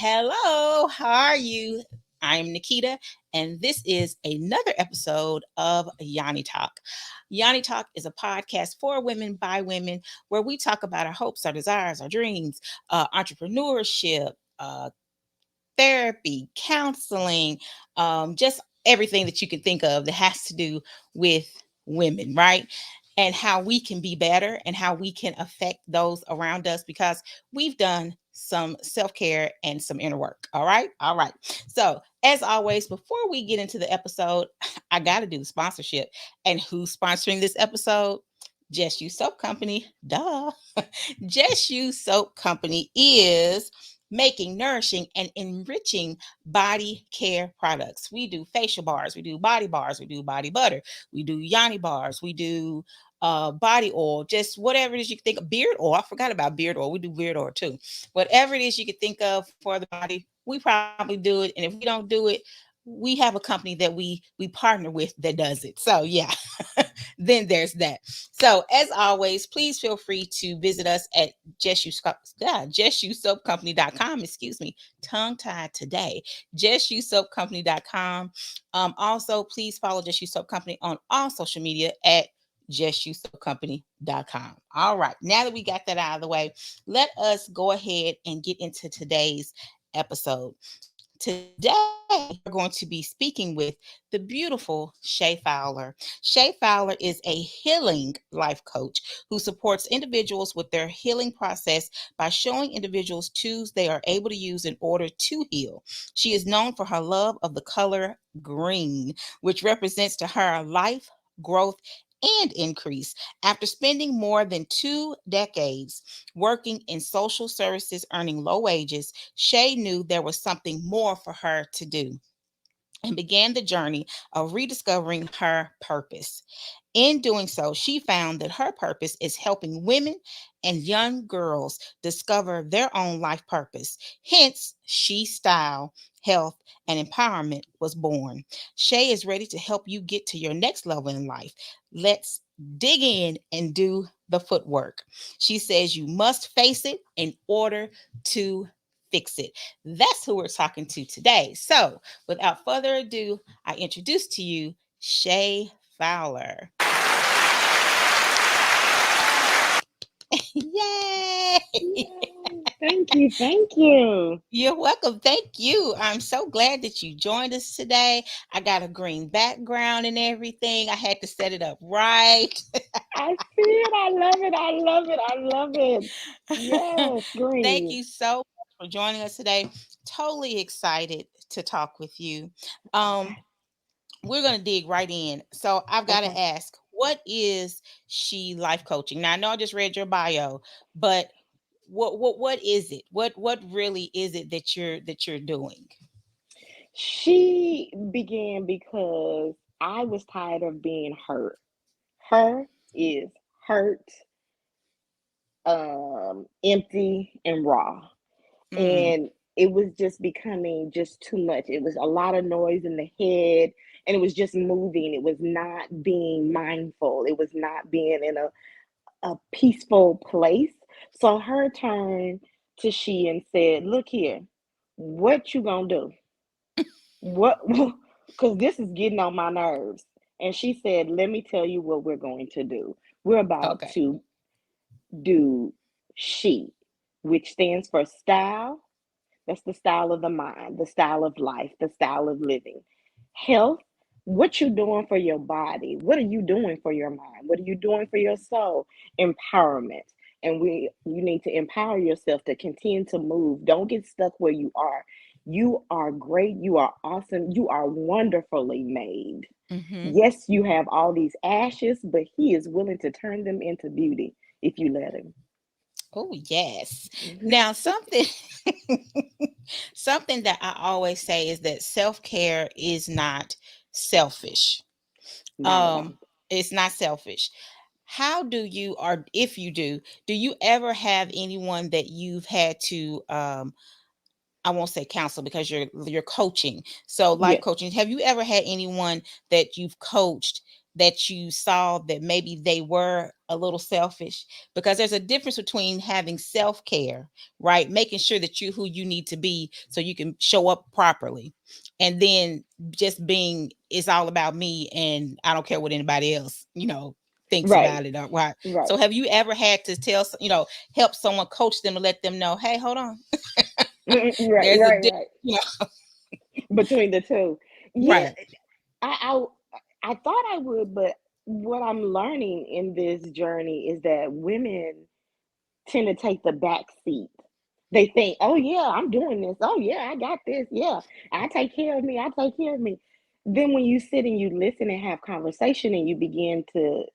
hello. How are you? I'm Nikita, and this is another episode of Yoni Talk. Yoni Talk is a podcast for women by women where we talk about our hopes, our desires, our dreams, entrepreneurship, therapy, counseling, just everything that you can think of that has to do with women, right? And how we can be better and how we can affect those around us because we've done some self care and some inner work. All right. All right. So, as always, before we get into the episode, I got to do the sponsorship. And who's sponsoring this episode? Just You Soap Company. Duh. Just You Soap Company is making nourishing and enriching body care products. We do facial bars, we do bars, we do body butter, we do Yoni bars, we do body oil, just whatever it is you can think of. Beard oil, I forgot about beard oil. We do beard oil too. Whatever it is you could think of for the body, we probably do it. And if we don't do it, we have a company that we partner with that does it. So yeah, then there's that. So as always, please feel free to visit us at JustYouSoapCompany.com. Excuse me, tongue tied today. JustYouSoapCompany.com. Also, please follow Just You Soap Company on all social media at JustYouSoapCompany.com. All right, now that we got that out of the way, let us go ahead and get into today's episode. Today, we are going to be speaking with the beautiful Shay Fowler. Shay Fowler is a healing life coach who supports individuals with their healing process by showing individuals tools they are able to use in order to heal. She is known for her love of the color green, which represents to her life, growth, and increase. After spending more than 2 decades working in social services, earning low wages, Shay knew there was something more for her to do and began the journey of rediscovering her purpose. In doing so, she found that her purpose is helping women and young girls discover their own life purpose. Hence, She Style, Health, and Empowerment was born. Shay is ready to help you get to your next level in life. Let's dig in and do the footwork. She says you must face it in order to fix it. That's who we're talking to today. So, without further ado, I introduce to you Shay Fowler. Yay! Yay. Thank you. Thank you. You're welcome. Thank you. I'm so glad that you joined us today. I got a green background and everything. I had to set it up right. I see it. I love it. I love it. I love it. Yes, Thank green. you so much for joining us today. Totally excited to talk with you. Um, Okay. we're going to dig right in. So I've got to Okay. ask, what is She Life Coaching? Now I know I just read your bio, but what is it? What really is it that you're doing? She began because I was tired of being hurt. Her is hurt, empty, and raw. Mm, And it was just becoming just too much. It was a lot of noise in the head, and it was just moving. It was not being mindful. It was not being in a peaceful place. So her turned to she and said, "Look here, what you gonna do? What? Because this is getting on my nerves." And she said, "Let me tell you what we're going to do. We're about okay. to do she, which stands for style. That's the style of the mind, the style of life, the style of living. Health, what you doing for your body? What are you doing for your mind? What are you doing for your soul? Empowerment. And you need to empower yourself to continue to move. Don't get stuck where you are. You are great. You are awesome. You are wonderfully made. Mm-hmm. Yes, you have all these ashes, but he is willing to turn them into beauty if you let him. Oh yes. Mhm. Now something something that I always say is that self-care is not selfish. Not at all. Um it's not selfish. How do you, or if you do you ever have anyone that you've had to I won't say counsel because you're coaching. So life Yes. coaching. Have you ever had anyone that you've coached that you saw that maybe they were a little selfish? Because there's a difference between having self-care, right? Making sure that you who you need to be so you can show up properly. And then just being it's all about me and I don't care what anybody else, thinks Right. about it or what. Right. So have you ever had to help someone coach them to let them know, hey, hold on. Right. There's a Right. difference, Right. you know. Between the two. Yeah. Right. I I thought I would, but what I'm learning in this journey is that women tend to take the back seat. They think, oh yeah, I'm doing this. Oh yeah, I got this. Yeah, I take care of me. I take care of me. Then when you sit and you listen and have conversation and you begin to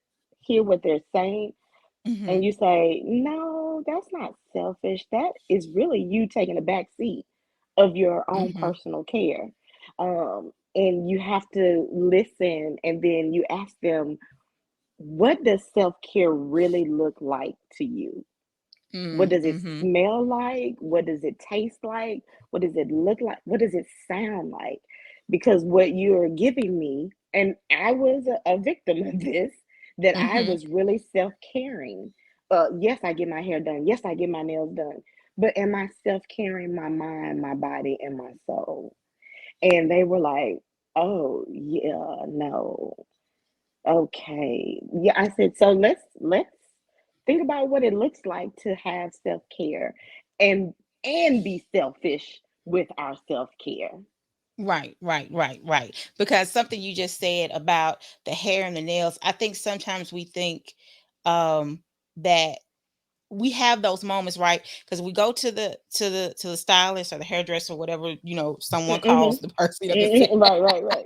hear what they're saying, and Mhm. you say, no, that's not selfish. That is really you taking a back seat of your own Mhm. personal care. And you have to listen and then you ask them, what does self care really look like to you? What Mm, does it mhm. smell like? What does it taste like? What does it look like? What does it sound like? Because what you're giving me, and I was a victim of this, that I Mhm. was really self caring. Yes, I get my hair done. Yes, I get my nails done. But am I self caring my mind, my body, and my soul? And they were like, oh, yeah, no. Okay. Yeah, I said, so let's think about what it looks like to have self-care and and be selfish with our self-care. Right, right, right, right. Because something you just said about the hair and the nails, I think sometimes we think that we have those moments, right? Because we go to the stylist or the hairdresser, whatever, someone calls Mm-hmm. the person, that's it. Right, right, right.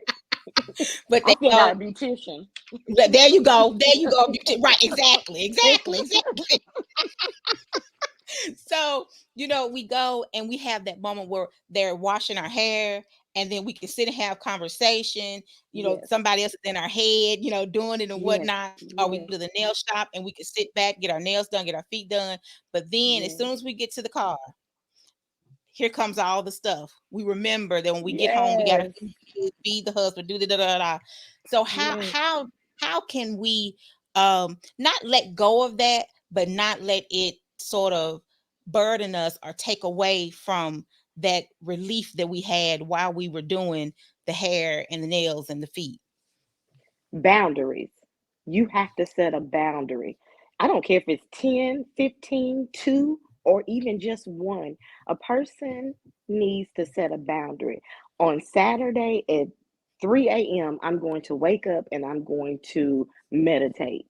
But I they still got go, a beautician. there you go, there you go. Right, exactly, exactly, exactly. So we go and we have that moment where they're washing our hair, and then we can sit and have conversation. Yes, Somebody else is in our head, doing it and yes, whatnot. Or we yes, go to the nail shop and we can sit back, get our nails done, get our feet done. But then as soon yes, as we get to the car, here comes all the stuff. We remember that when we get home, we gotta yes, feed the husband, do the da da da. So how yes. how how can we not let go of that, but not let it sort of burden us or take away from that relief that we had while we were doing the hair and the nails and the feet? Boundaries. You have to set a boundary. I don't care if it's 10, 15, 2, or even just one. A person needs to set a boundary. On Saturday at 3 a.m., I'm going to wake up and I'm going to meditate.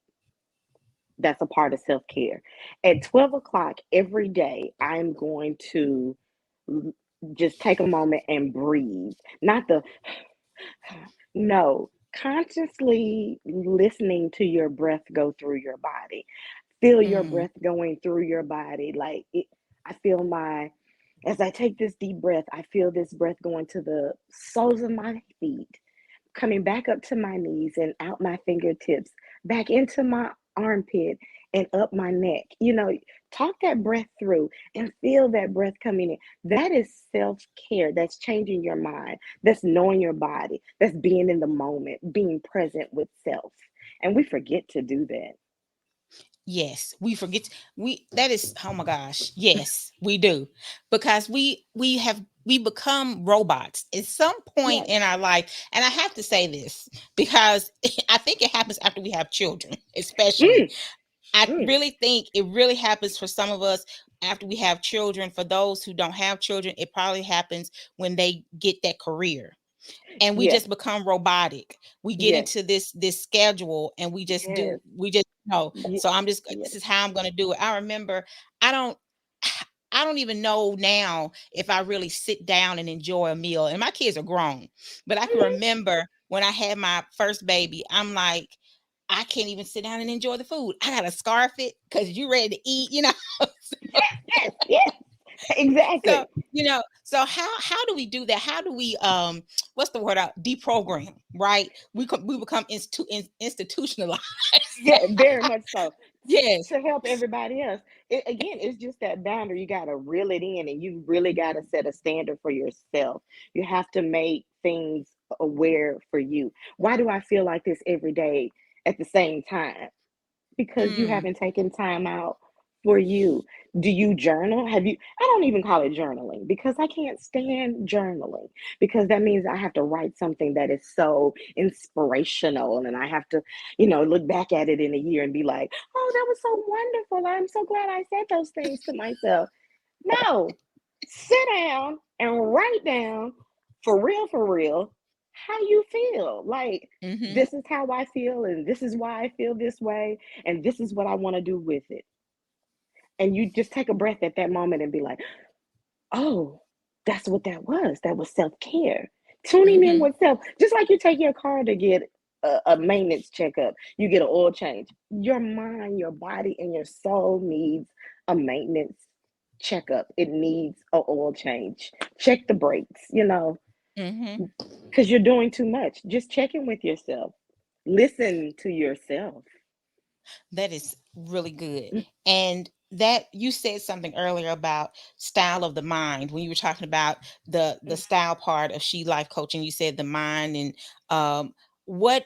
That's a part of self care. At 12 o'clock every day, I'm going to just take a moment and breathe. Not the no, consciously listening to your breath go through your body. Feel your Mm, breath going through your body. Like it, I feel as I take this deep breath, I feel this breath going to the soles of my feet, coming back up to my knees and out my fingertips, back into my armpit and up my neck. Talk that breath through and feel that breath coming in. That is self care. That's changing your mind. That's knowing your body. That's being in the moment, being present with self. And we forget to do that. yes, we forget. We that is, oh my gosh, yes, we do, because we become robots at some point Yes. in our life. And I have to say this because I think it happens after we have children, especially. Mm, I mm, really think it really happens for some of us after we have children. For those who don't have children, it probably happens when they get that career, and we yes. just become robotic. We get Yes. into this schedule and we just do Yes. we just know. Ye- So I'm just Yes. this is how I'm going to do it. I remember I don't I don't even know now if I really sit down and enjoy a meal. And my kids are grown, but I can Mhm. remember when I had my first baby, I'm like, I can't even sit down and enjoy the food. I gotta scarf it because you ready to eat. Yes. Yes. So, Exactly. so how do we do that? How do we what's the word out deprogram, right? We become institutionalized. Yeah, very much so. Yes. To help everybody else. Again, it's just that boundary. You got to reel it in and you really got to set a standard for yourself. You have to make things aware for you. Why do I feel like this every day at the same time? Because you Mm. haven't taken time out for you. Do you journal? Have you? I don't even call it journaling because I can't stand journaling because that means I have to write something that is so inspirational and I have to, look back at it in a year and be like, oh, that was so wonderful. I'm so glad I said those things to myself. No, sit down and write down for real, how you feel. Like, Mm-hmm. this is how I feel, and this is why I feel this way, and this is what I want to do with it. And you just take a breath at that moment and be like, oh, that's what that was. That was self care. Tuning in Mm-hmm. with self, just like you take your car to get a maintenance checkup, you get an oil change. Your mind, your body, and your soul needs a maintenance checkup. It needs a oil change. Check the brakes, Mm-hmm. because you're doing too much. Just check in with yourself. Listen to yourself. That is really good. And that you said something earlier about style of the mind when you were talking about the style part of She Life Coaching. You said the mind and what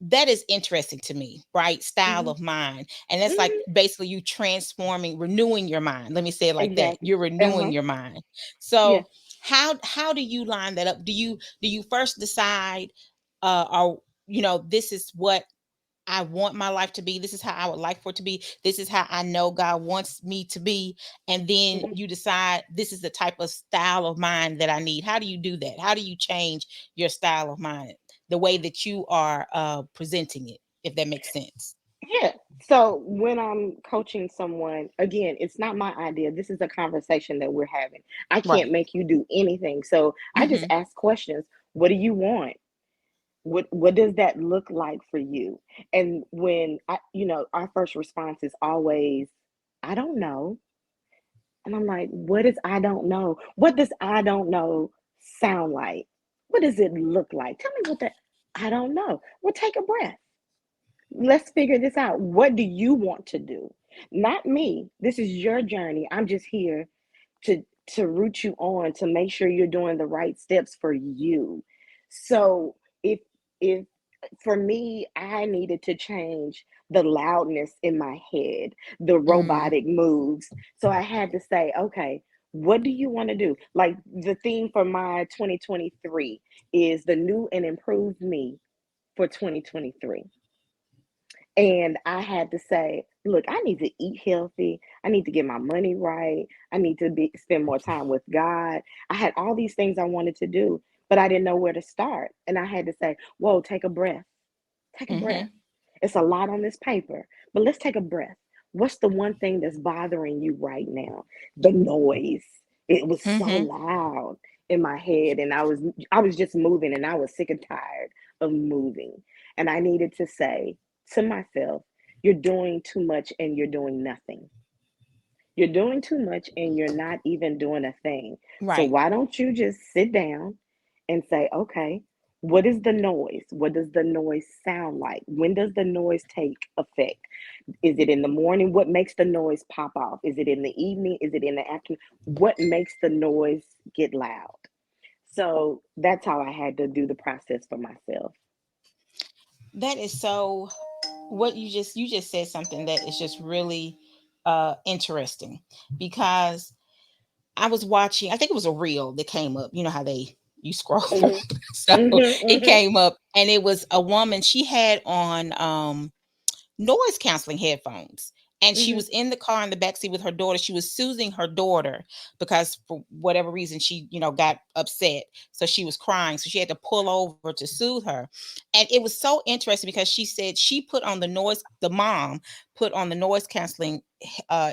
that is interesting to me, right? Style Hmm. of mind. And that's like Hmm. basically you transforming, renewing your mind. Let me say it like that. Exactly. You're Uh renewing huh. your mind. Yeah. So how do you line that up? Do you first decide or this is what I want my life to be. This is how I would like for it to be. This is how I know God wants me to be. And then Hmm. you decide this is the type of style of mind that I need. How do you do that? How do you change your style of mind, the way that you are presenting it, if that makes sense? Yeah. So when I'm coaching someone, again, it's not my idea. This is a conversation that we're having. I can't Right. make you do anything. So I just Mm-hmm. ask questions. What do you want? What does that look like for you? And when our first response is always, I don't know. And I'm like, what is I don't know? What does I don't know sound like? What does it look like? Tell me what that I don't know. Well, take a breath. Let's figure this out. What do you want to do? Not me. This is your journey. I'm just here to root you on to make sure you're doing the right steps for you. So if for me, I needed to change the loudness in my head, the Mm, robotic moves. So I had to say, okay, what do you want to do? Like, the theme for my 2023 is the new and improved me for 2023. And I had to say, look, I need to eat healthy. I need to get my money right. I need to spend more time with God. I had all these things I wanted to do, but I didn't know where to start. And I had to say, whoa, take a breath. Take a breath. mm-hmm. It's a lot on this paper, but let's take a breath. What's the one thing that's bothering you right now? The noise. It was so Mm-hmm. loud in my head, and I was just moving, and I was sick and tired of moving. And I needed to say to myself, you're doing too much and you're doing nothing. You're doing too much and you're not even doing a thing. So Right. why don't you just sit down and say, okay, what is the noise? What does the noise sound like? When does the noise take effect? Is it in the morning? What makes the noise pop off? Is it in the evening? Is it in the afternoon? What makes the noise get loud? So that's how I had to do the process for myself. That is so what you just said something that is just really interesting because I was watching, I think it was a reel that came up. You know how you scroll through. Hmm. So Hmm. it Hmm. came up and it was a woman. She had on noise canceling headphones. And she Hmm. was in the car in the backseat with her daughter. She was soothing her daughter because for whatever reason she, got upset. So she was crying. So she had to pull over to soothe her. And it was so interesting because she said she put on the mom put on the noise canceling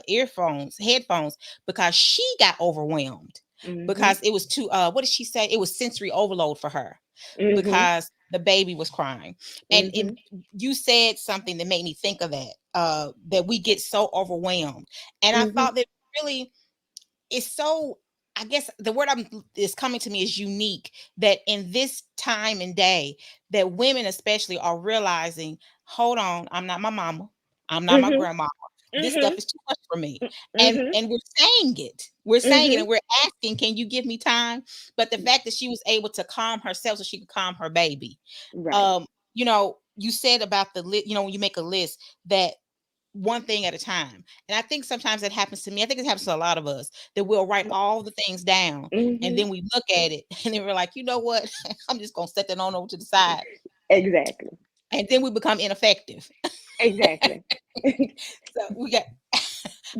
earphones, headphones, because she got overwhelmed Hmm. because it was too what did she say? It was sensory overload for her Hmm. because the baby was crying. And Hmm. you said something that made me think of that we get so overwhelmed. And I Hmm. thought that really is so, I guess the word is coming to me is unique, that in this time and day that women especially are realizing, hold on, I'm not my mama, I'm not my Hmm. grandma, this stuff Mhm. is too much for me. Mhm. And we're saying it Mhm. and we're asking, can you give me time? But the fact that she was able to calm herself so she could calm her baby. Right. um you said about the list, when you make a list, that one thing at a time. And I think sometimes that happens to me. I think it happens to a lot of us, that we'll write all the things down and Mhm. then we look at it and then we're like, you know what? I'm just gonna set that on over to the side. Exactly. And then we become ineffective. Exactly. So we got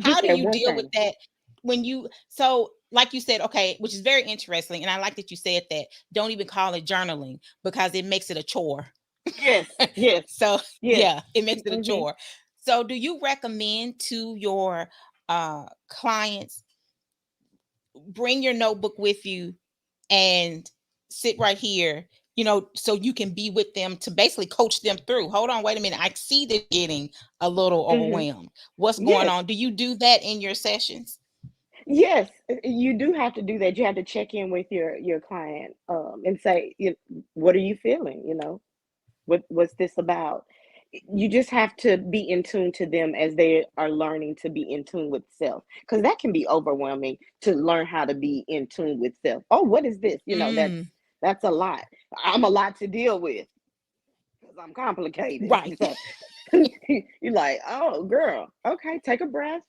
how Just do that you one deal with thing. that when you so like you said, okay, which is very interesting. And I like that you said that don't even call it journaling because it makes it a chore. Yes. Yes. So Yes. yeah, it makes it a Mhm. chore. So do you recommend to your clients, bring your notebook with you and sit right here, so you can be with them to basically coach them through. Hold on, wait a minute. I see they're getting a little Mhm. overwhelmed. What's going Yes. on? Do you do that in your sessions? Yes, you do have to do that. You have to check in with your client, and say, "What are you feeling? What's this about?" You just have to be in tune to them as they are learning to be in tune with self, because that can be overwhelming to learn how to be in tune with self. Oh, what is this? Mm, That's a lot. I'm a lot to deal with because I'm complicated. right. So you're like, oh, girl, okay, take a breath.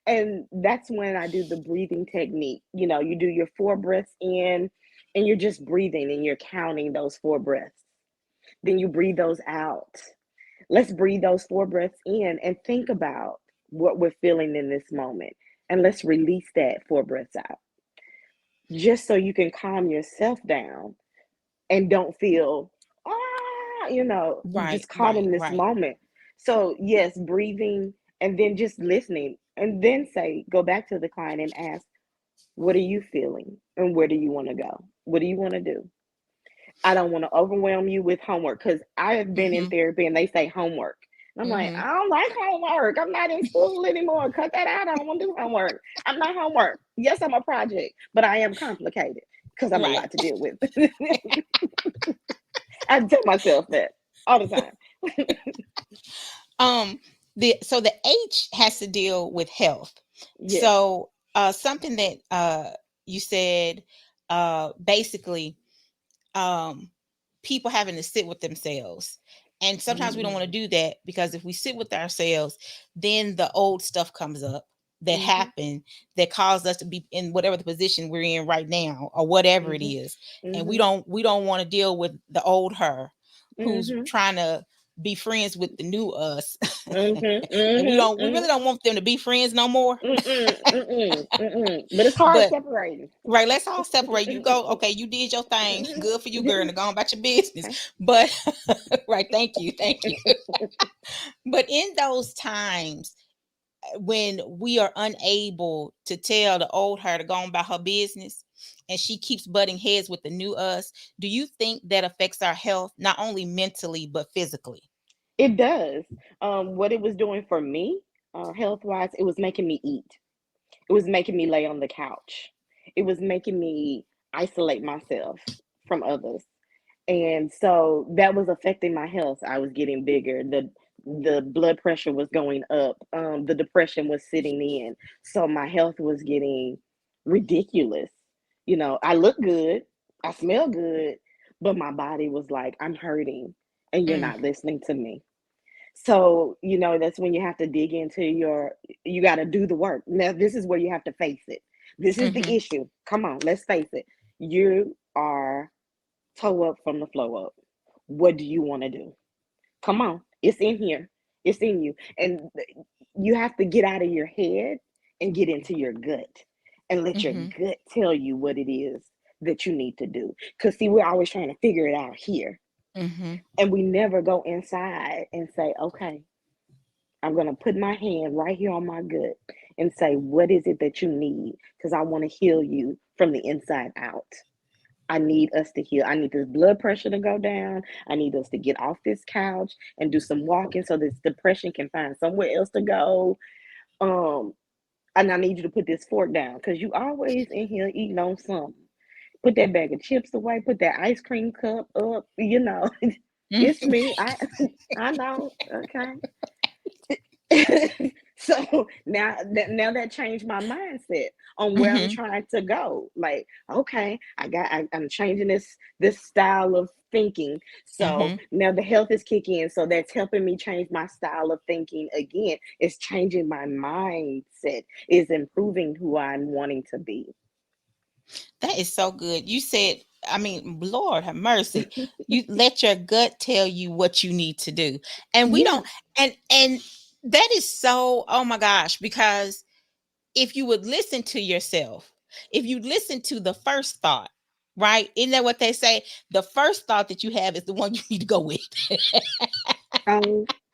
And that's when I do the breathing technique. You do your 4 breaths in, and you're just breathing and you're counting those 4 breaths. Then you breathe those out. Let's breathe those 4 breaths in and think about what we're feeling in this moment. And let's release that 4 breaths out, just so you can calm yourself down and don't feel, Right, just caught right, in this right. moment. So, yes, breathing and then just listening. And then go back to the client and ask, what are you feeling? And where do you want to go? What do you want to do? I don't want to overwhelm you with homework, because I have been in Mhm, therapy and they say homework. And I'm like, mhm. I don't like homework. I'm not in school anymore. Cut that out. I don't want to do homework. I'm not homework. Yes, I'm a project, but I am complicated because I'm a Right. lot to deal with. I tell myself that all the time. Um, the H has to deal with health. Yes. So, something that you said, basically, um people having to sit with themselves, and sometimes we don't want to Mm-hmm. do that, because if we sit with ourselves, then the old stuff comes up that Mm-hmm. happened, that caused us to be in whatever the position we're in right now, or whatever it Mm-hmm. is. And we Mm-hmm. don't want to deal with the old her who's Mm-hmm. trying to be friends with the new us. Mm-hmm. And we Mm-hmm. don't we Mm-hmm. really don't want them to be friends no more. Mm-mm. Mm-mm. Mm-mm. But it's hard But separating. right, let's all separate. You go, okay, you did your thing. Good for you, girl, and go on about your business. But right, thank you, thank you. But in those times when we are unable to tell the old her to go on about her business, and she keeps butting heads with the new us, do you think that affects our health, not only mentally but physically? It does. What it was doing for me, health wise, it was making me eat. It was making me lay on the couch. It was making me isolate myself from others. And so that was affecting my health. I was getting bigger. The blood pressure was going up. The depression was sitting in. So my health was getting ridiculous. I look good, I smell good, but my body was like, I'm hurting and you're Mm, not listening to me. So, that's when you have to dig into you got to do the work. Now, this is where you have to face it. This is the mm-hmm, issue. Come on, let's face it. You are toe up from the flow up. What do you want to do? Come on, it's in here, it's in you. And you have to get out of your head and get into your gut and let your mm-hmm, gut tell you what it is that you need to do. Because, see, we're always trying to figure it out here. mm-hmm, And we never go inside and say, okay, I'm going to put my hand right here on my gut and say, what is it that you need? Because I want to heal you from the inside out. I need us to heal. I need this blood pressure to go down. I need us to get off this couch and do some walking so this depression can find somewhere else to go. Um, and I need you to put this fork down because you always in here eating on something. Put that bag of chips away. Put that ice cream cup up. It's mm-hmm. me. I I know. Okay. So now that changed my mindset on where I'm Mm-hmm. trying to go. Like, okay, I'm changing this style of thinking. So Mm-hmm. now the health is kicking in. So that's helping me change my style of thinking again. It's changing my mindset. Is improving who I'm wanting to be. That is so good. You said, I mean, Lord have mercy. You let your gut tell you what you need to do. And we Yeah. don't, and that is so, oh my gosh, because if you would listen to yourself, if you listen to the first thought, right? Isn't that what they say? The first thought that you have is the one you need to go with. I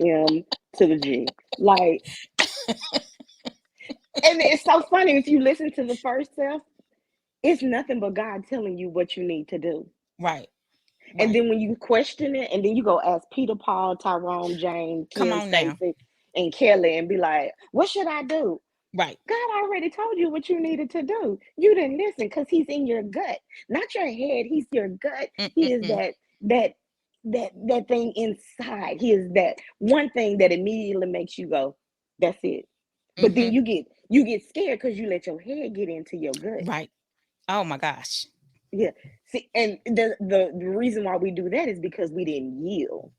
am to the G. Like, and it's so funny if you listen to the first self, it's nothing but God telling you what you need to do. Right. And Right. then when you question it, and then you go ask Peter, Paul, Tyrone, Jane, Come Kim, on now. Stacy, and Kelly, and be like, "What should I do?" Right. God already told you what you needed to do. You didn't listen because He's in your gut, not your head. He's your gut. He is Mm-mm-mm. that thing inside. He is that one thing that immediately makes you go, "That's it." But then Mm-hmm. you get scared because you let your head get into your gut. Right. Oh my gosh. Yeah. See, and the reason why we do that is because we didn't yield.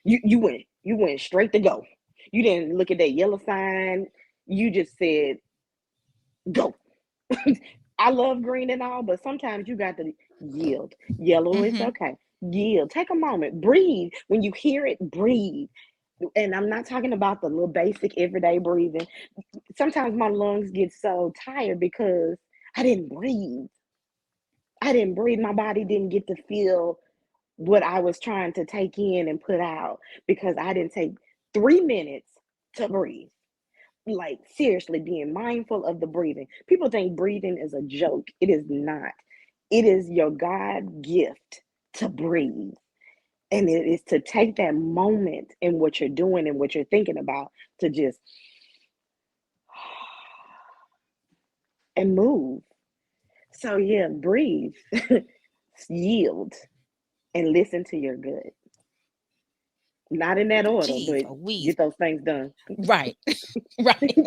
You went straight to go. You didn't look at that yellow sign. You just said go. I love green and all, but sometimes you got to yield. Yellow is Mm-hmm. okay. Yield. Take a moment. Breathe. When you hear it, breathe. And I'm not talking about the little basic everyday breathing. Sometimes my lungs get so tired because I didn't breathe. I didn't breathe. My body didn't get to feel what I was trying to take in and put out because I didn't take 3 minutes to breathe. Like, seriously, being mindful of the breathing. People think breathing is a joke. It is not. It is your God gift to breathe. And it is to take that moment in what you're doing and what you're thinking about to just and move. So, yeah, breathe, yield, and listen to your gut. Not in that order, Jeez, but a wheeze. get those things done. Right. Right.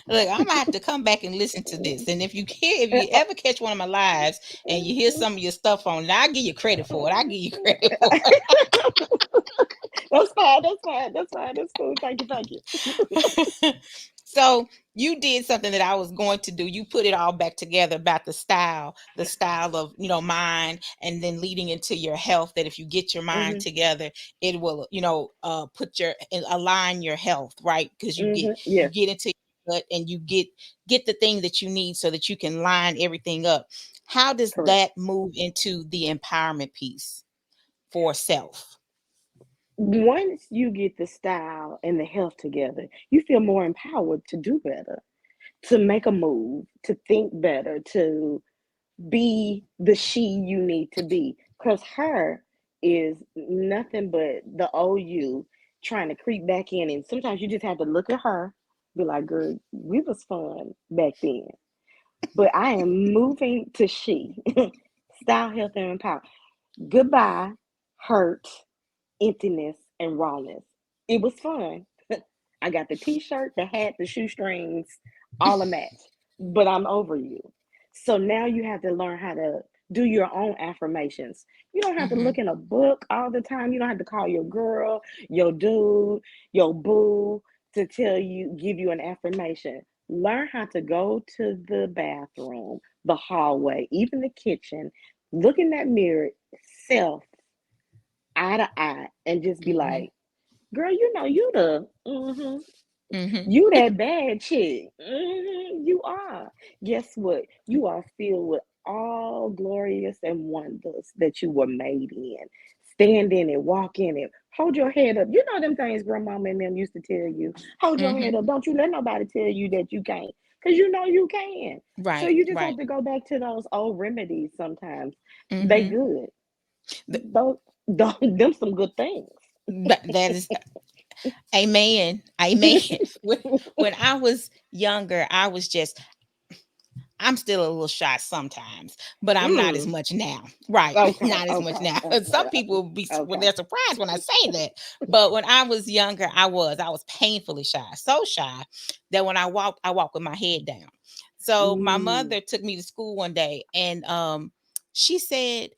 Look, I'm gonna have to come back and listen to this. And if you ever catch one of my lives and you hear some of your stuff on it, I'll give you credit for it. I'll give you credit for That's fine. That's fine. That's fine. That's cool. Thank you. Thank you. it. So you did something that I was going to do. You put it all back together about the style of, mind, and then leading into your health. That if you get your mind Hmm. together, it will, put your align your health, right? Because you Yeah. get into your gut and you get the thing that you need so that you can line everything up. How does Correct. that move into the empowerment piece for self? Once you get the style and the health together, you feel more empowered to do better, to make a move, to think better, to be the she you need to be. Because her is nothing but the old you trying to creep back in. And sometimes you just have to look at her, be like, girl, we was fun back then. But I am moving to she. Style, health, and empower. Goodbye, hurt, emptiness, and rawness. It was fun. I got the t-shirt, the hat, the shoestrings, all a match. But I'm over you. So now you have to learn how to do your own affirmations. You don't have to Mm-hmm. look in a book all the time. You don't have to call your girl, your dude, your boo to give you an affirmation. Learn how to go to the bathroom, the hallway, even the kitchen, look in that mirror, self, eye to eye, and just be Mm-hmm. like, girl, you the Mm-hmm. you that bad chick. You are. Guess what? You are filled with all glorious and wonders that you were made in. Stand in it, walk in it, hold your head up. You know them things grandmama and them used to tell you. Hold your head Mm-hmm. up. Don't you let nobody tell you that you can't. Because you know you can. So Right. you just have Right. to go back to those old remedies sometimes. They Mm-hmm. good. Those, them some good things. That is amen. Amen. When I was younger, I was just I'm still a little shy sometimes, but I'm not as Mm. much now. Right. Okay, Not as much okay, now. Some people will be when okay. they're surprised when I say that. But when I was younger, I was painfully shy. So shy that when I walk with my head down. So my Mm. mother took me to school one day and she said,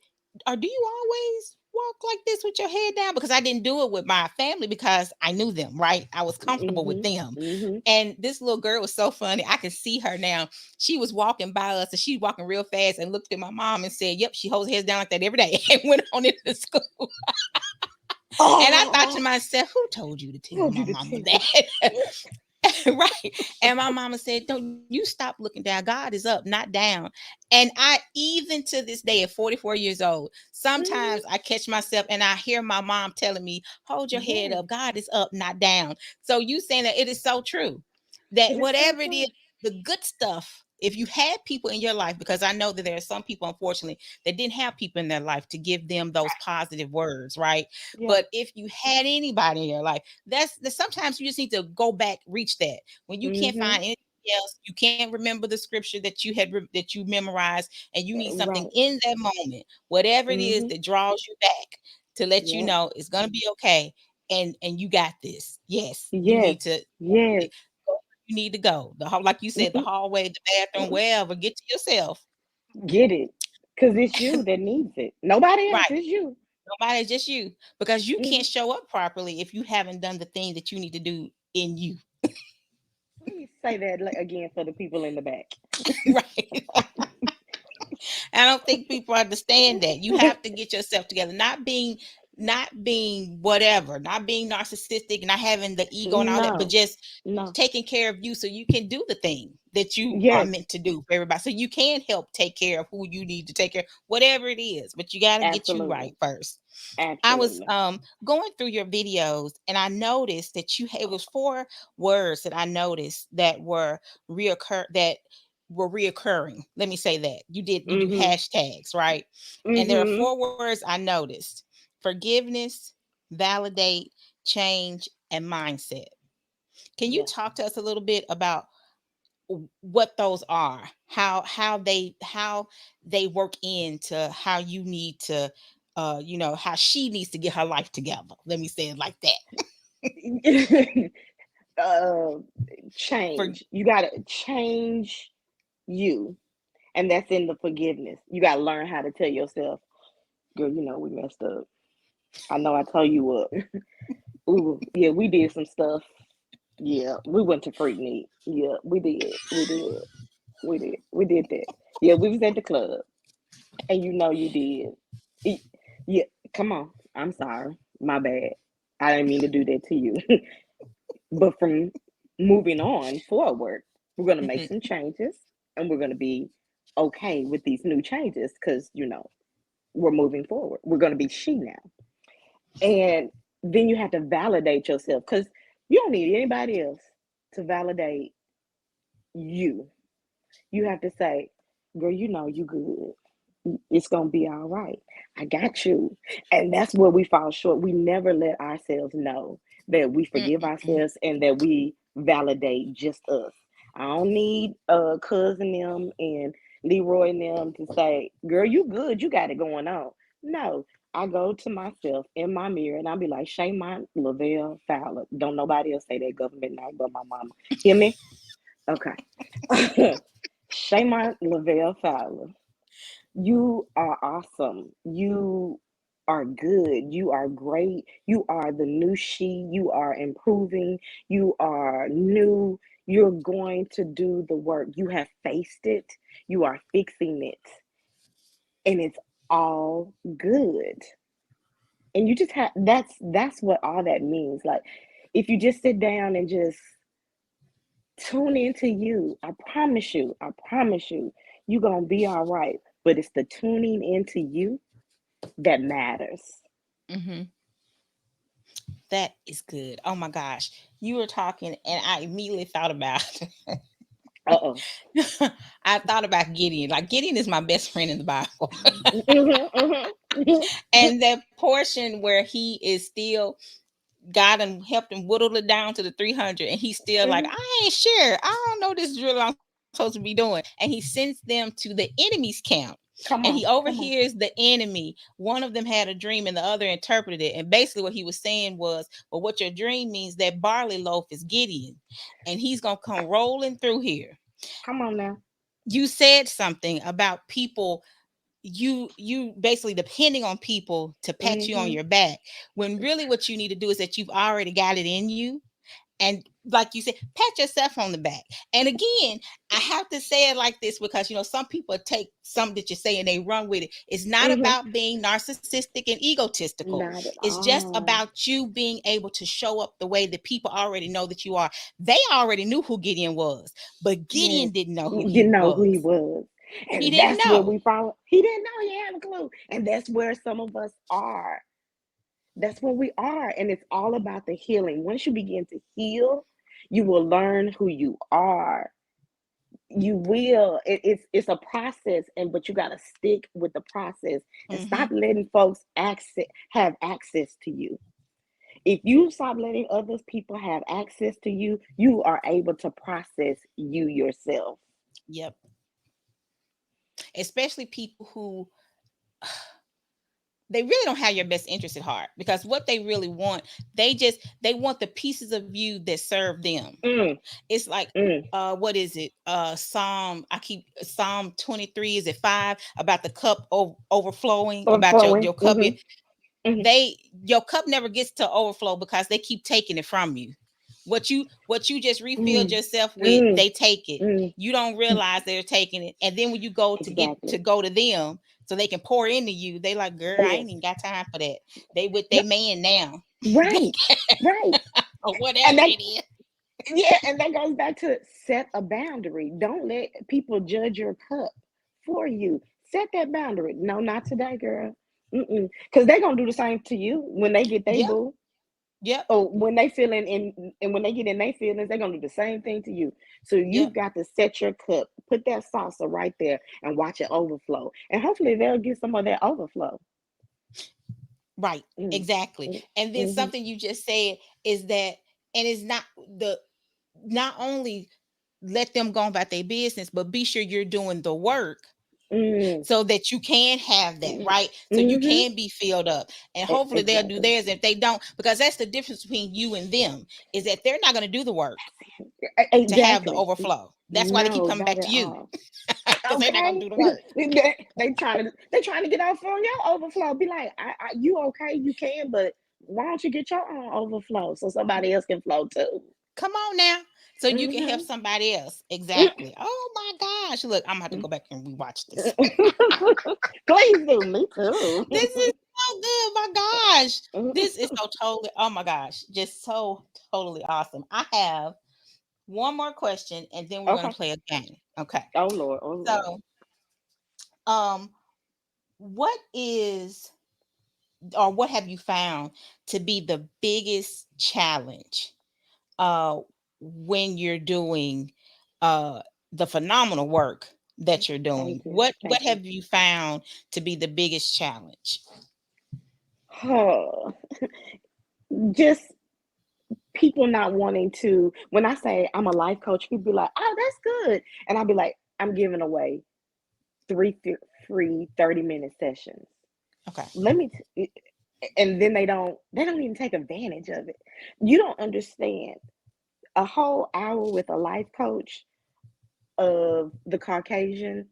"Or do you always walk like this with your head down?" Because I didn't do it with my family because I knew them, right? I was comfortable with Mhm. them. Mhm. And this little girl was so funny. I can see her now. She was walking by us and she walking real fast and looked at my mom and said, "Yep, she holds her head down like that every day," and went on into school. And I thought to Oh, myself, who told you to tell told you my to mama tell her. that? Right. And my mama said, "Don't you stop looking down. God is up, not down." And I, even to this day, at 44 years old, sometimes Mhm. I catch myself and I hear my mom telling me, "Hold your head Yes, up. God is up, not down." So you saying that it is so true it that is so whatever it is, true. the good stuff, if you had people in your life, because I know that there are some people, unfortunately, that didn't have people in their life to give them those positive words, right? Yeah. But if you had anybody in your life, sometimes you just need to go back, reach that. When you can't Mhm. find anything else, you can't remember the scripture that that you memorized, and you need something Right. in that moment, whatever it is Mhm. that draws you back to let you Yep. know it's gonna be okay, and you got this. Yes, you Yes. need to Yes. go where you need to go. Like you said, the Mhm. hallway, the bathroom, wherever. Get to yourself. Get it? Cause it's you that needs it. Nobody else. Right. It's you. Nobody, just you. Because you can't Mhm. show up properly if you haven't done the thing that you need to do in you. Please say that again for the people in the back. Right. I don't think people understand that. You have to get yourself together. Not being whatever, not being narcissistic, not having the ego and all that, but No. just No. taking care of you so you can do the thing that you are Yes. meant to do for everybody. So you can help take care of who you need to take care of, whatever it is. But you got to get you right Absolutely. first. I was Absolutely. going through your videos and I noticed that it was four words that I noticed that were reoccurring. Let me say that. You do Mhm. hashtags, right? And there are Mhm. four words I noticed: forgiveness, validate, change, and mindset. Can you Yeah. talk to us a little bit about what those are? How they work into how you need to how she needs to get her life together. Let me say it like that. uh, For change. You gotta change you, and that's in the forgiveness. You gotta learn how to tell yourself, "Girl, you know we messed up. I know I told you what. Ooh, yeah, we did some stuff. Yeah, we went to Freak Meat. Yeah, we did. We did. We did. We did that. Yeah, we was at the club, and you know you did. Y- Yeah, come on. I'm sorry. My bad. I didn't mean to do that to you. But from moving on forward, we're going to make Mhm, some changes and we're going to be okay with these new changes because, we're moving forward. We're going to be she now. And then you have to validate yourself because you don't need anybody else to validate you. You have to say, girl, you know you good. It's gonna be all right. I got you. And that's where we fall short. We never let ourselves know that we mm, forgive mm, mm. ourselves and that we validate just us. I don't need cousin them and Leroy and them to say, girl, you good, you got it going on. No. I go to myself in my mirror and I'll be like, Shay Lavelle Fowler. Don't nobody else say that government name but my mama. Hear me? Okay. Shay Lavelle Fowler. You are awesome. You are good. You are great. You are the new she. You are improving. You are new. You're going to do the work. You have faced it. You are fixing it. And it's all good. And you just have that's what all that means. Like if you just sit down and just tune into you, I promise you, you're gonna be all right. But it's the tuning into you that matters. Mhm. That is good. Oh my gosh. You were talking and I immediately thought about Uh-oh. I thought about Gideon. Like Gideon is my best friend in the Bible. Mm-hmm, And that portion where he is still God and helped him whittle it down to the 300 and he's still like, hmm. I ain't sure. I don't know this is really. supposed to be doing. And he sends them to the enemy's camp. Come And he on, come on. overhears the enemy. One of them had a dream and the other interpreted it. And basically, what he was saying was, well, what your dream means, that barley loaf is Gideon, and he's going to come rolling through here. Come on now. You said something about people, you basically depending on people to pat you on Mm-hmm. your back, when really what you need to do is that you've already got it in you. And like you said, pat yourself on the back. And again, I have to say it like this because some people take something that you say and they run with it. It's not Mm-hmm. about being narcissistic and egotistical. Not at It's just all. about you being able to show up the way that people already know that you are. They already knew who Gideon was, but Yes. Gideon didn't know who You he didn't know who he was. was. He And didn't that's where know. we follow. He didn't know, he had a clue. And that's where some of us are. That's where we are. And it's all about the healing. Once you begin to heal, you will learn who you are. You will. It's a process, and but you gotta stick with the process and Hmm. stop letting folks have access to you. If you stop letting other people have access to you, you are able to process you yourself. Yep. Especially people who they really don't have your best interest at heart, because what they really want, they want the pieces of you that serve them. Mm, It's like, mm. what is it, Psalm 23, is it 5, about the cup overflowing, about Overflowing. your cup. Hmm. They Your cup never gets to overflow because they keep taking it from you. What you just refilled Mm, yourself with, mm, they take it. mm. You don't realize they're taking it, and then when you go Exactly. to go to them so they can pour into you, they like, girl, I Yes. ain't even got time for that. They with No, their man now. right. Right. Or And whatever that it is. Yeah, and that goes back to set a boundary. Don't let people judge your cup for you. Set that boundary. No, not today, girl. Mm-mm. Because they're gonna do the same to you when they get they Yep. boo. Yep. Or when they feeling in and when they get in their feelings, they're gonna do the same thing to you. So Yep. you've got to set your cup, put that salsa right there and watch it overflow. And hopefully they'll get some of that overflow. Right. Mm, Exactly. mm, And then mm-hmm, something you just said is that, and it's not only let them go about their business, but be sure you're doing the work mm, so that you can have that, mm, right? So you mm-hmm. can be filled up. And hopefully they'll do Exactly. theirs. If they don't, because that's the difference between you and them, is that they're not going to do the work to have the Exactly. overflow. That's why they keep No, coming not back at to you, all. because they're not going Okay. to do the work. They trying to get off on your overflow. Be like, you okay? You can, but why don't you get your own overflow so somebody else can flow too? Come on now. So you can help Hmm. somebody else. Exactly. Oh my gosh. Look, I'm gonna have to go back and rewatch this. Please do. Me too. This is so good. My gosh. This is so totally, oh my gosh. Just so totally awesome. I have one more question and then we're gonna Okay. play a game. Okay. Oh Lord. Oh Lord. So um what is or what have you found to be the biggest challenge uh when you're doing uh the phenomenal work that you're doing? Thank you. What Thank you. have you found to be the biggest challenge? Oh, just people not wanting to. When I say I'm a life coach, people be like, "Oh, that's good," and I'll be like, "I'm giving away three free 30-minute sessions. Okay. Let me and then they don't even take advantage of it. You don't understand. A whole hour with a life coach of the Caucasian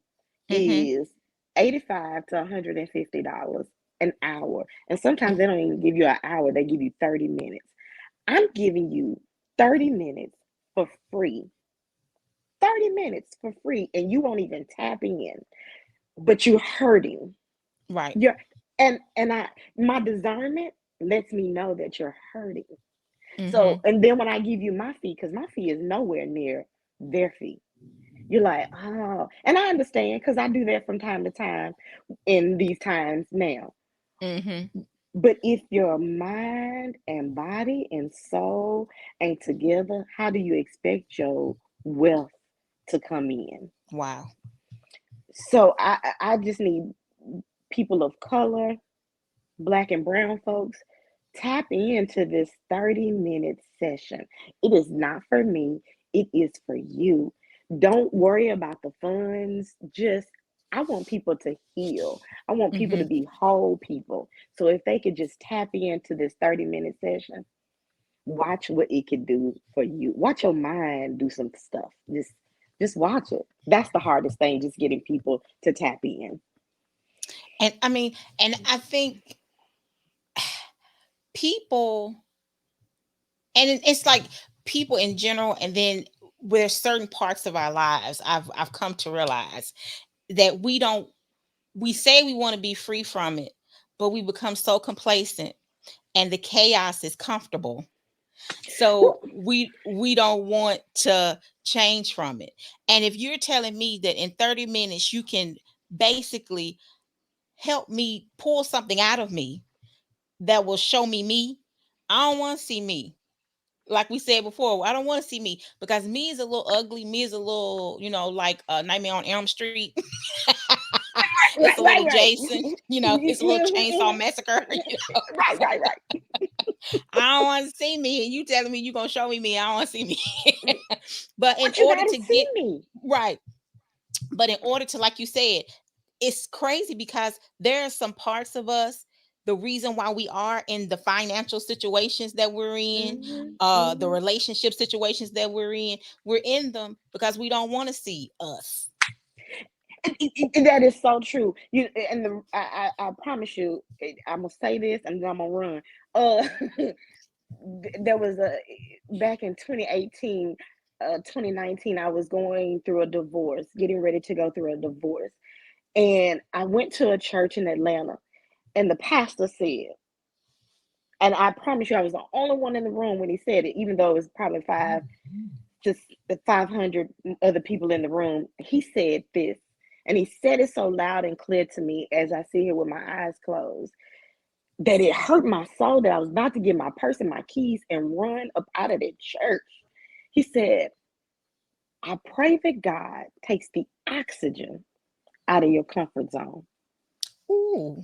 Mm-hmm. is 85 to $150 an hour. And sometimes they don't even give you an hour, they give you 30 minutes. I'm giving you 30 minutes for free. 30 minutes for free, and you won't even tap in, but you're hurting. Right. You're and I my discernment lets me know that you're hurting. So Mm-hmm. and then when I give you my fee, because my fee is nowhere near their fee, you're like, oh, and I understand because I do that from time to time in these times now. Mm-hmm. But if your mind and body and soul ain't together, how do you expect your wealth to come in? Wow. So I just need people of color, black and brown folks, tap into this 30-minute session. It is not for me, it is for you. Don't worry about the funds. Just, I want people to heal. I want people to Hmm. be whole people. So if they could just tap into this 30-minute session, watch what it can do for you. Watch your mind do some stuff. Just watch it. That's the hardest thing, just getting people to tap in. And I mean, and I think people, and it's like people in general, and then there's certain parts of our lives I've come to realize that we say we want to be free from it, but we become so complacent and the chaos is comfortable. So we don't want to change from it. And if you're telling me that in 30 minutes you can basically help me pull something out of me that will show me me, I don't want to see me. Like we said before, I don't want to see me because me is a little ugly. Me is a little, like Nightmare on Elm Street. It's Right, a little right, right. Jason, it's a little Chainsaw Massacre. Right, right, right. I don't want to see me, and you telling me you gonna show me me. I don't want to see me. But in But you order gotta to see get me. right, but in order to, like you said, it's crazy because there are some parts of us. The reason why we are in the financial situations that we're in, Hmm. the Hmm. relationship situations that we're in them because we don't want to see us. That is so true. You and I promise you, I'm gonna say this and then I'm gonna run. Uh, there was a back in 2018, 2019. I was going through a divorce, getting ready to go through a divorce, and I went to a church in Atlanta, and the pastor said, and I promise you, I was the only one in the room when he said it, even though it was probably just the 500 other people in the room. He said this, and he said it so loud and clear to me as I sit here with my eyes closed that it hurt my soul that I was about to get my purse and my keys and run up out of the church. He said, I pray that God takes the oxygen out of your comfort zone. Ooh,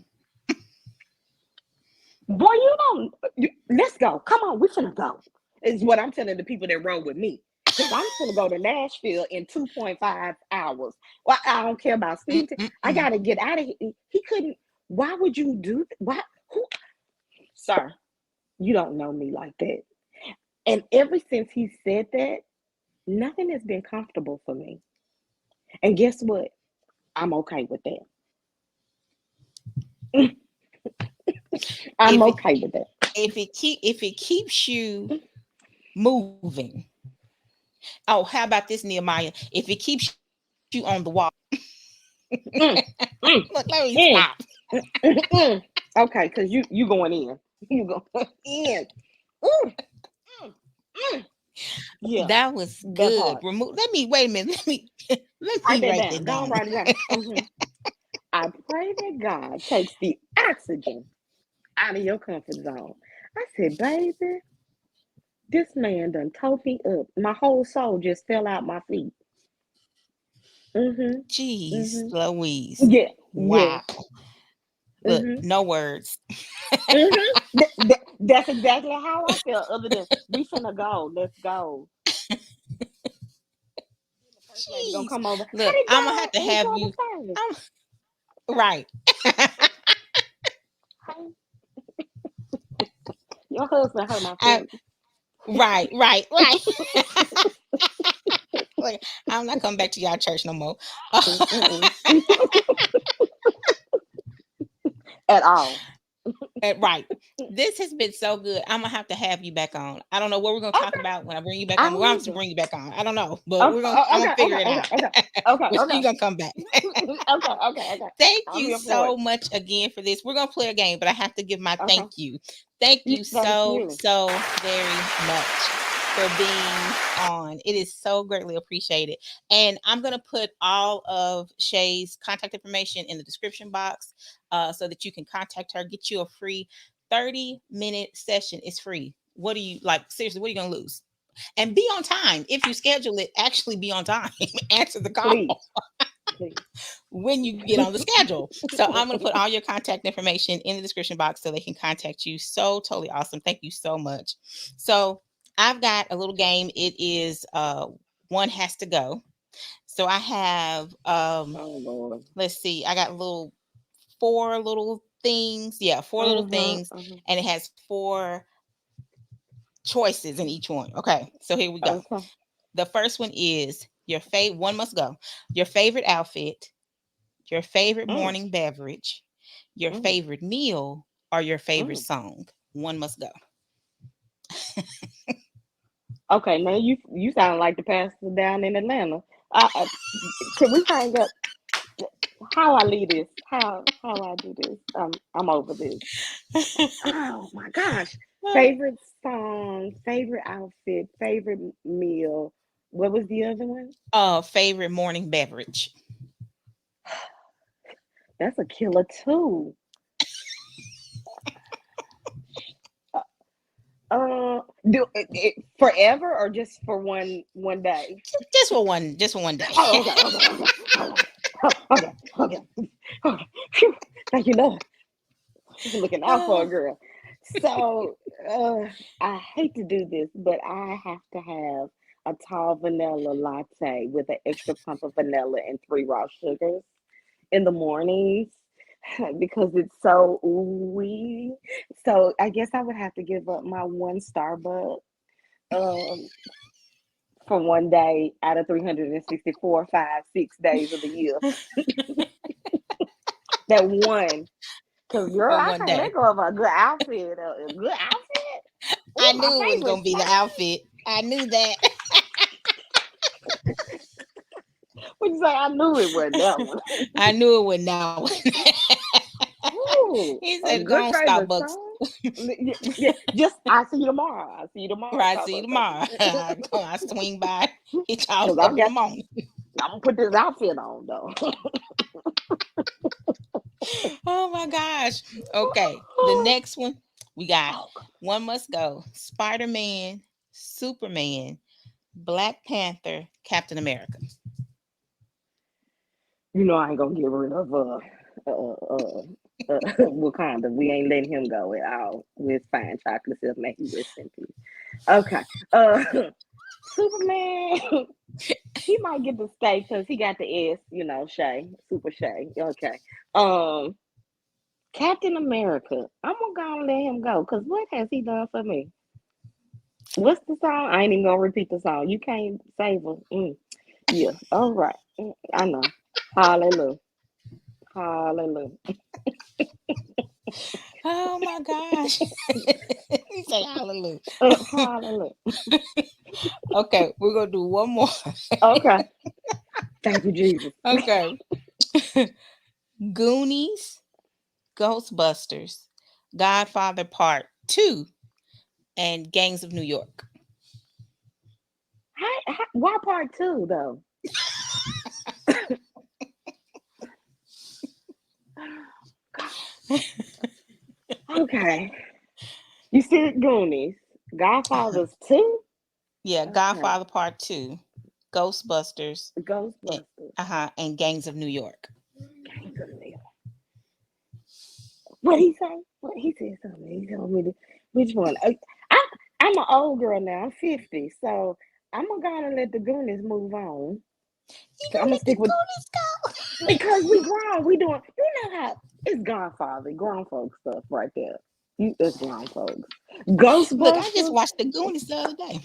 Boy, let's go. Come on, we finna go. Is what I'm telling the people that rode with me. Because I'm finna go to Nashville in 2.5 hours. Well, I don't care about speeding. I mm-mm-mm. gotta get out of here. He couldn't. Why would you do that? Why? Who? Sir, you don't know me like that. And ever since he said that, nothing has been comfortable for me. And guess what? I'm okay with that. I'm If it okay with that. if it keeps you moving. Oh, how about this, Nehemiah? If it keeps you on the wall, Mm, look, mm, let me stop. mm, mm. Okay, because you going in. You going in. Mm, mm, mm. Yeah, That was that good. part. Remove. Let me wait a minute. Let Write me that write down. that Go and down. write it down. I pray that God takes the oxygen out of your comfort zone. I said, baby, this man done towed me up. My whole soul just fell out my feet. Mm-hmm. Jeez, Mm-hmm. Louise. Yeah. Wow. Yes. Look, Mm-hmm. no words. Mm-hmm. That's exactly how I felt. Other than we finna go, let's go. The first lady gonna Jeez. come over. How Look, did I'm gonna have y'all to have enjoy the you. service? Right. Hey, your husband hurt my I, feelings. right. Like, I'm not coming back to y'all church no more. Mm-mm. At all. Right. This has been so good. I'm gonna have to have you back on. I don't know what we're gonna talk Okay. about when I bring you back I on. We're going don't to either. bring you back on. I don't know, but Okay. I'm gonna Okay. figure Okay. it out. Okay. Okay. But Okay. you're Okay. gonna come back. Okay. Okay. Okay. Thank I'm you here for it. so much again for this. We're gonna play a game, but I have to give my Okay. thank you. Thank you Thank so you. so very much for being on. It is so greatly appreciated. And I'm gonna put all of Shay's contact information in the description box, so that you can contact her, get you a free 30-minute session. It's free. What do you like? Seriously, what are you gonna lose? And be on time. If you schedule it, actually be on time. Answer the call Please. Please. when you get on the schedule. So I'm going to put all your contact information in the description box so they can contact you. So totally awesome. Thank you so much. So I've got a little game. It is one has to go. So I have Oh Lord. let's see, I got little four little things. Yeah, four little Mhm. things, Mhm. and it has four choices in each one. Okay, so here we go. Okay. The first one is your favorite. One must go. Your favorite outfit, your favorite Mm. morning beverage, your Mm. favorite meal, or your favorite Mm. song. One must go. Okay, now you sound like the pastor down in Atlanta. Can we hang up? How I lead this? How I do this? I'm over this. Oh my gosh! Favorite song, favorite outfit, favorite meal. What was the other one? Favorite morning beverage. That's a killer too. Uh, do forever or just for one day? Just for one day. Oh, okay, okay, okay, okay, okay, okay, okay. Phew. Thank you, Lord. Looking out for a Oh, girl. So I hate to do this, but I have to have a tall vanilla latte with an extra pump of vanilla and three raw sugars in the mornings because it's so ooey. So I guess I would have to give up my one Starbucks um, for one day out of 364, 5, 6 days of the year. That one. Cause girl, for I one can't let day. go of a good outfit. A good outfit. I Oh, my knew it was favorite gonna be the style. outfit. I knew that. Would you say I knew it wasn't that one? I knew it was that one. Ooh, He a said, "Go good on, favorite Starbucks." song. Yeah, yeah, just I see you tomorrow. I see you tomorrow, Right, see you Starbucks. I see tomorrow. you. I swing by, hit y'all Cause I up in the got. morning. I'm gonna put this outfit on though. Oh my gosh. Okay, the next one we got Oh, one must go. Spider Man, Superman, Black Panther, Captain America. you know I ain't gonna get rid of Wakanda. We ain't letting him go at all. With fine chocolate silk, may he rest in peace. Okay. Superman. He might get the stay because he got the S, Shay, Super Shay. Okay. Um, Captain America. I'm gonna go and let him go because what has he done for me? What's the song? I ain't even gonna repeat the song. You can't save her. Yeah. All right. I know. Hallelujah. Hallelujah. Oh my gosh. He said hallelujah. Hallelujah. Okay, we're gonna do one more. Okay. Thank you, Jesus. Okay. Goonies, Ghostbusters, Godfather Part 2, and Gangs of New York. Why part two though? Okay. You said Goonies. Godfathers 2? Yeah, Okay. Godfather Part 2, Ghostbusters, and, Ghostbusters. and Gangs of New York. Gangs of New York. What he say? What he said something. He told me which one. I I'm an old girl now. I'm 50, so I'm gonna go and let the Goonies move on. You I'm gonna gonna let the stick with Goonies go? because we grown. We doing. You know how it's Godfather, grown folk stuff right there. It's grown folks. Look, I just Ghostbusters, watched the Goonies the other day.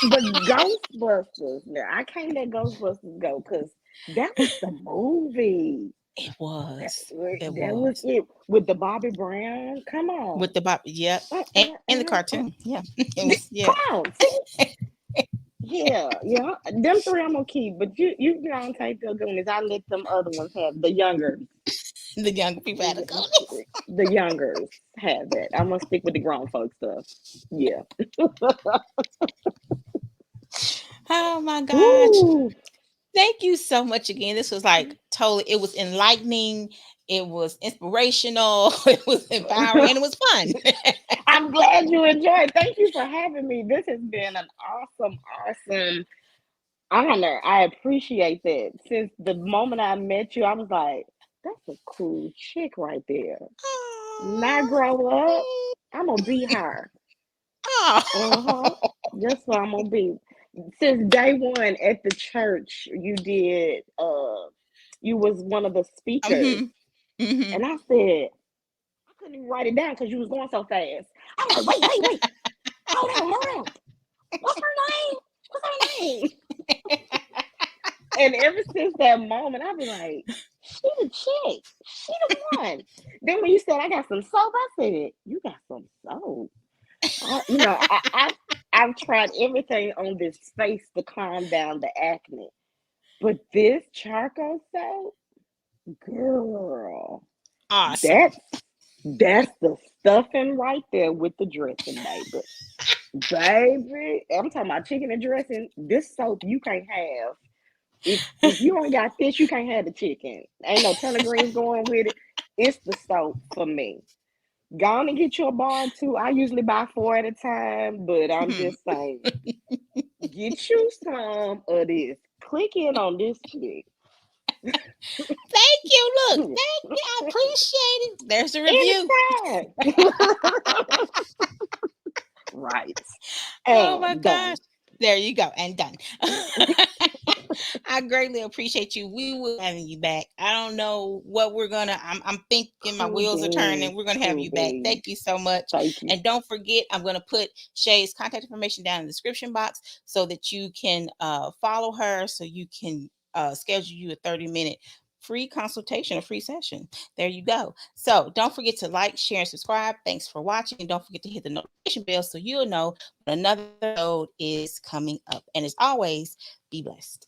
but Ghostbusters. Now I can't let Ghostbusters go because that was the movie. It That, was. It that was was. it with the Bobby Brown. Come on. With the Bob, yep. Uh, And uh, the uh, uh. cartoon. Yeah. It was, yeah. Come on. See? Yeah, yeah. Them three I'm gonna keep, but you don't take the Goonies. I let them other ones have the younger, The younger people had the Goonies. the youngers have that. I'm gonna stick with the grown folk stuff. Yeah. Oh my gosh. Woo. Thank you so much again. This was like totally, it was enlightening, it was inspirational, it was empowering, and it was fun. I'm glad you enjoyed. Thank you for having me. This has been an awesome honor. I appreciate that. Since the moment I met you, I was like, that's a cool chick right there. When I grow up, I'm gonna be her. Oh. Uh-huh. That's what I'm gonna be. Since day one at the church, you was one of the speakers. Mm-hmm. Mm-hmm. And I said, I couldn't even write it down because you was going so fast. I was like, wait, hold on. What's her name? What's her name? And ever since that moment, I've been like, she the chick. She the one. Then when you said I got some soap, I said, you got some soap. I've tried everything on this face to calm down the acne. But this charcoal soap, girl, Awesome. that's that's the stuffing right there with the dressing, baby. Baby, I'm talking about chicken and dressing. This soap you can't have. If you ain't got this, you can't have the chicken. Ain't no turnip greens going with it. It's the soap for me. Go on and get you a bar too. I usually buy four at a time, but I'm Mhm. just saying, get you some of this. Click in on this chick. Thank you. Look, thank you. I appreciate it. There's a review. Anytime. Right. Oh my And gosh. done. There you go. And done. I greatly appreciate you. We will be having you back. I don't know what we're gonna. I'm thinking my Cool wheels are beans. turning. We're gonna have Cool you back. beans. Thank you so much. Thank you. And don't forget, I'm gonna put Shay's contact information down in the description box so that you can follow her, so you can schedule you a 30-minute free consultation, a free session. There you go. So don't forget to like, share, and subscribe. Thanks for watching. And don't forget to hit the notification bell so you'll know when another episode is coming up. And as always, be blessed.